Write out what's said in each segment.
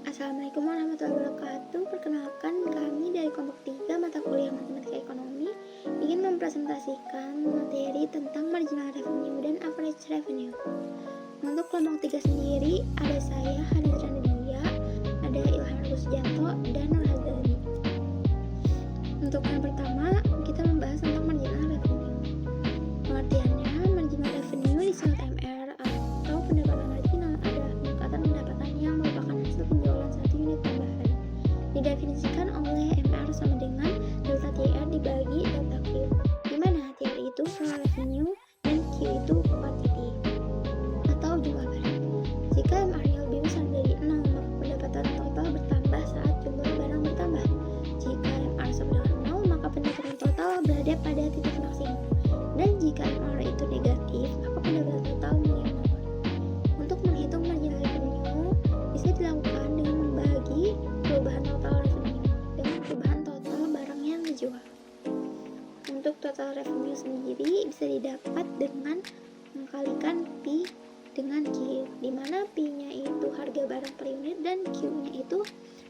Assalamualaikum warahmatullahi wabarakatuh. Perkenalkan, kami dari kelompok 3 mata kuliah Matematika Ekonomi ingin mempresentasikan materi tentang marginal revenue dan average revenue. Untuk kelompok 3 sendiri, ada saya, Hadan Randidia, ada Ilham Rusjanto, dan Nur Hazali. Untuk yang pertama, kita membahas tentang marginal revenue. Pengertiannya, marginal revenue disebut MR atau pendapatan marginal adalah peningkatan pendapatan yang merupakan hasil penjualan satu unit tambahan. Didefinisikan oleh MR sama dengan delta TR dibagi delta Q, di mana TR itu total revenue dan Q itu quantity atau jumlah barang. Jika MR-nya lebih besar dari 0, maka pendapatan total bertambah saat jumlah barang bertambah. Jika MR sama dengan 0, maka pendapatan total berada pada titik maksimum. Dan jika MR itu negatif, maka pendapatan total menurun. Untuk menghitung marginal revenue bisa dilakukan dengan membagi perubahan total revenue dengan perubahan total barang yang dijual. Untuk total revenue sendiri bisa didapat dengan mengkalikan P dengan Q, di mana P-nya itu harga barang per unit dan Q-nya itu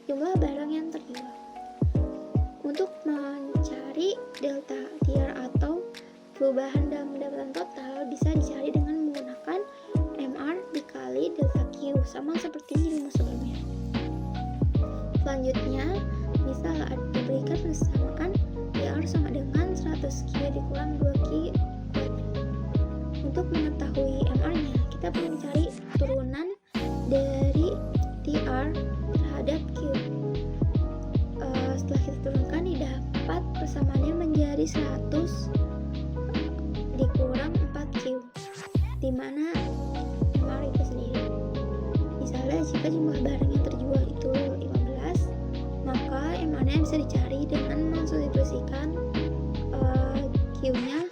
jumlah barang yang terjual. Untuk mencari delta TR atau perubahan dalam pendapatan total bisa dicari dengan menggunakan MR dikali delta Q, sama seperti di rumus sebelumnya. Selanjutnya, misal diberikan persamaan TR sama dengan 100Q dikurang 2Q kuadrat. Untuk mengetahui MR-nya, kita perlu mencari turunan dari TR terhadap Q. Setelah kita turunkan, didapat persamaannya menjadi 100 dikurang 4Q, di mana MR itu sendiri. Misalnya jika jumlah barang yang terjual itu 15, maka MR-nya bisa dicari dengan mensubstitusikan Q-nya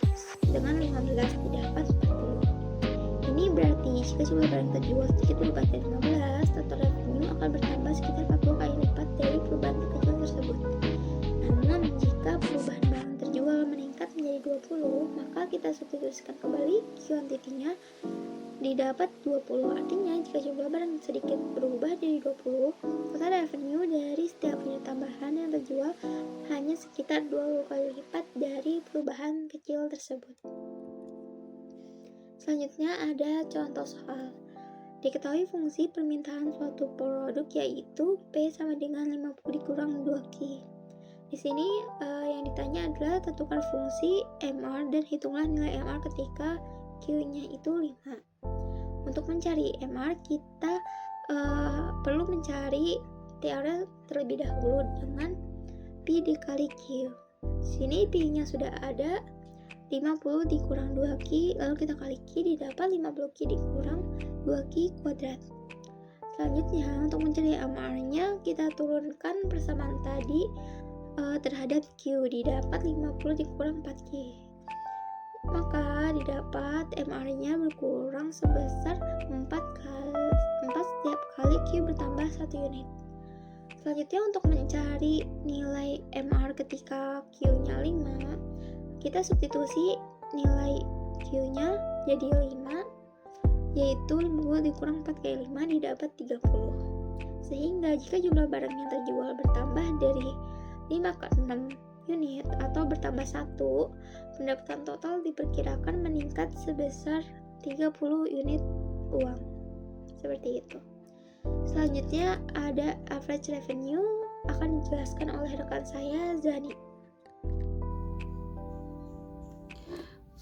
dengan 15 didapat 40. Ini berarti jika jumlah barang terjual sedikit berubah dari 15, total revenue akan bertambah sekitar 40 kali lipat dari perubahan terkecil tersebut. Namun jika perubahan barang terjual meningkat menjadi 20, maka kita substitusikan kembali kuantitinya didapat 20. Artinya jika jumlah barang sedikit berubah dari 20, total revenue dari setiap unit tambahan yang terjual hanya sekitar 20 kali lipat dari perubahan kecil tersebut. Selanjutnya ada contoh soal. Diketahui fungsi permintaan suatu produk yaitu P sama dengan 50 dikurang 2Q. Di sini yang ditanya adalah tentukan fungsi MR dan hitunglah nilai MR ketika Q-nya itu 5. Untuk mencari MR, kita perlu mencari TR terlebih dahulu dengan P dikali Q. Di sini P-nya sudah ada, 50 dikurang 2Q, lalu kita kali Q, didapat 50Q dikurang 2Q kuadrat. Selanjutnya, untuk mencari MR-nya, kita turunkan persamaan tadi terhadap Q, didapat 50 dikurang 4Q. Maka didapat MR-nya berkurang sebesar 4 setiap kali Q bertambah 1 unit. Selanjutnya, untuk mencari nilai MR ketika Q-nya 5, kita substitusi nilai Q-nya jadi 5, yaitu 50 dikurang 4 kali 5 didapat 30. Sehingga jika jumlah barang yang terjual bertambah dari 5 ke 6 unit atau bertambah 1, pendapatan total diperkirakan meningkat sebesar 30 unit uang. Seperti itu. Selanjutnya ada average revenue, akan dijelaskan oleh rekan saya, Zani.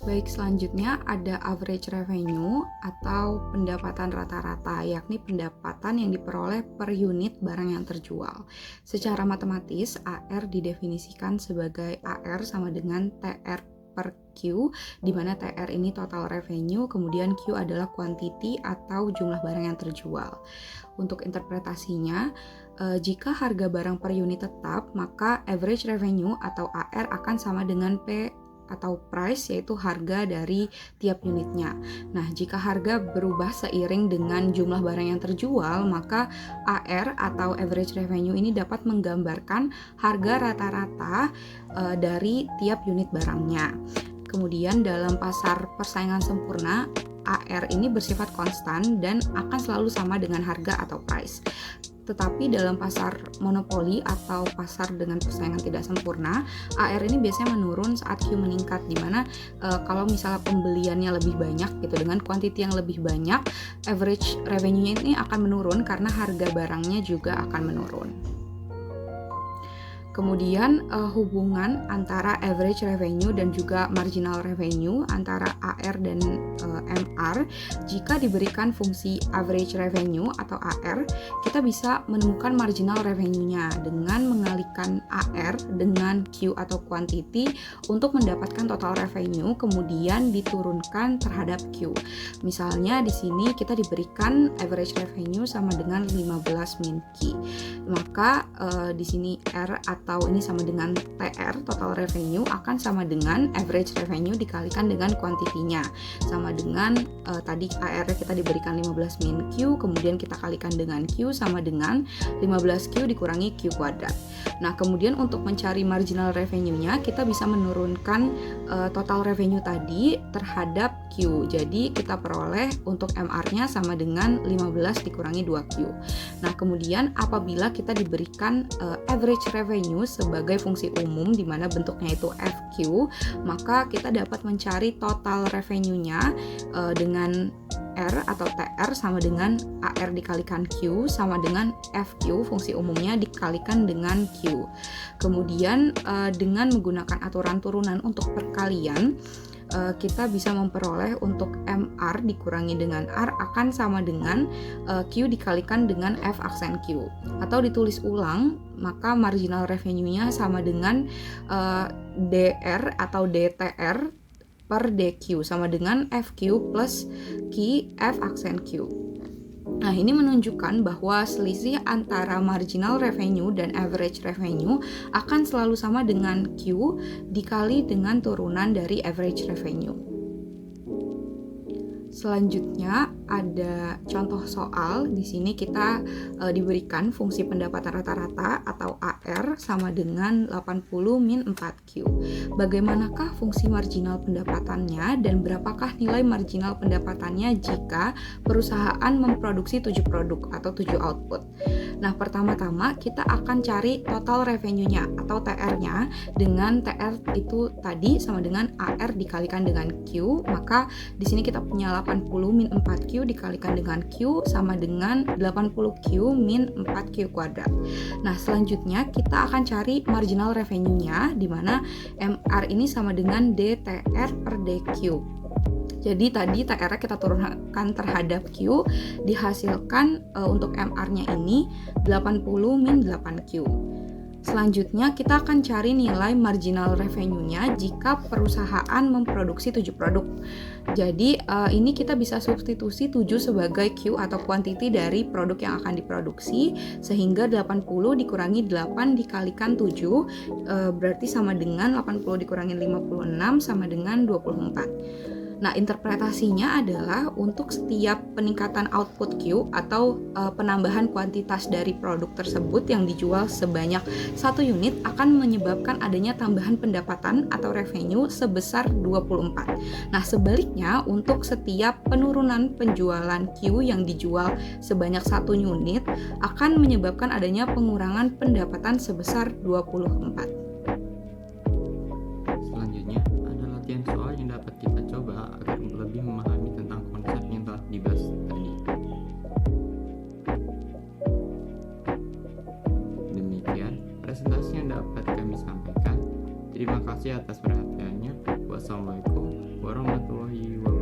Baik, selanjutnya ada average revenue atau pendapatan rata-rata, yakni pendapatan yang diperoleh per unit barang yang terjual. Secara matematis, AR didefinisikan sebagai AR sama dengan TR per Q, di mana TR ini total revenue, kemudian Q adalah quantity atau jumlah barang yang terjual. Untuk interpretasinya, jika harga barang per unit tetap, maka average revenue atau AR akan sama dengan P atau price, yaitu harga dari tiap unitnya. Nah, jika harga berubah seiring dengan jumlah barang yang terjual, maka AR atau average revenue ini dapat menggambarkan harga rata-rata dari tiap unit barangnya. Kemudian dalam pasar persaingan sempurna, AR ini bersifat konstan dan akan selalu sama dengan harga atau price. Tetapi dalam pasar monopoli atau pasar dengan persaingan tidak sempurna, AR ini biasanya menurun saat Q meningkat, dimana kalau misalnya pembeliannya lebih banyak gitu, dengan quantity yang lebih banyak, average revenue-nya ini akan menurun karena harga barangnya juga akan menurun. Kemudian hubungan antara average revenue dan juga marginal revenue antara AR dan MR, jika diberikan fungsi average revenue atau AR, kita bisa menemukan marginal revenue-nya dengan mengalihkan AR dengan Q atau quantity untuk mendapatkan total revenue, kemudian diturunkan terhadap Q. Misalnya di sini kita diberikan average revenue sama dengan 15 min Q. Maka di sini R atau ini sama dengan TR, total revenue, akan sama dengan average revenue dikalikan dengan kuantitinya, sama dengan tadi AR kita diberikan 15 min Q, kemudian kita kalikan dengan Q sama dengan 15Q dikurangi Q kuadrat. Nah, kemudian untuk mencari marginal revenue-nya, kita bisa menurunkan total revenue tadi terhadap Q. Jadi kita peroleh untuk MR-nya sama dengan 15 dikurangi 2Q. Nah, kemudian apabila kita diberikan average revenue sebagai fungsi umum di mana bentuknya itu FQ, maka kita dapat mencari total revenue-nya dengan R atau TR sama dengan AR dikalikan Q sama dengan FQ, fungsi umumnya dikalikan dengan Q. Kemudian dengan menggunakan aturan turunan untuk perkalian, kita bisa memperoleh untuk MR dikurangi dengan R akan sama dengan Q dikalikan dengan F aksen Q. Atau ditulis ulang, maka marginal revenue-nya sama dengan DR atau DTR per DQ sama dengan FQ plus Q F aksen Q. Nah, ini menunjukkan bahwa selisih antara marginal revenue dan average revenue akan selalu sama dengan Q dikali dengan turunan dari average revenue. Selanjutnya ada contoh soal. Di sini kita diberikan fungsi pendapatan rata-rata atau AR sama dengan 80 min 4Q. Bagaimanakah fungsi marginal pendapatannya dan berapakah nilai marginal pendapatannya jika perusahaan memproduksi 7 produk atau 7 output? Nah, pertama-tama kita akan cari total revenue-nya atau TR-nya, dengan TR itu tadi sama dengan AR dikalikan dengan Q, maka di sini kita punya 80 min 4Q dikalikan dengan Q sama dengan 80Q min 4Q kuadrat. Nah, selanjutnya kita akan cari marginal revenue-nya, di mana MR ini sama dengan DTR per DQ. Jadi tadi TR-nya kita turunkan terhadap Q, dihasilkan untuk MR-nya ini 80 min 8Q. Selanjutnya kita akan cari nilai marginal revenue-nya jika perusahaan memproduksi 7 produk. Jadi ini kita bisa substitusi 7 sebagai Q atau quantity dari produk yang akan diproduksi, sehingga 80 dikurangi 8 dikalikan 7 berarti sama dengan 80 dikurangi 56 sama dengan 24. Nah, interpretasinya adalah untuk setiap peningkatan output Q atau penambahan kuantitas dari produk tersebut yang dijual sebanyak 1 unit akan menyebabkan adanya tambahan pendapatan atau revenue sebesar 24. Nah, sebaliknya untuk setiap penurunan penjualan Q yang dijual sebanyak 1 unit akan menyebabkan adanya pengurangan pendapatan sebesar 24. Selanjutnya ada latihan soal yang dapat kita coba agar lebih memahami tentang konsep yang telah dibahas tadi. Demikian presentasi yang dapat kami sampaikan. Terima kasih atas perhatiannya. Wassalamualaikum warahmatullahi wabarakatuh.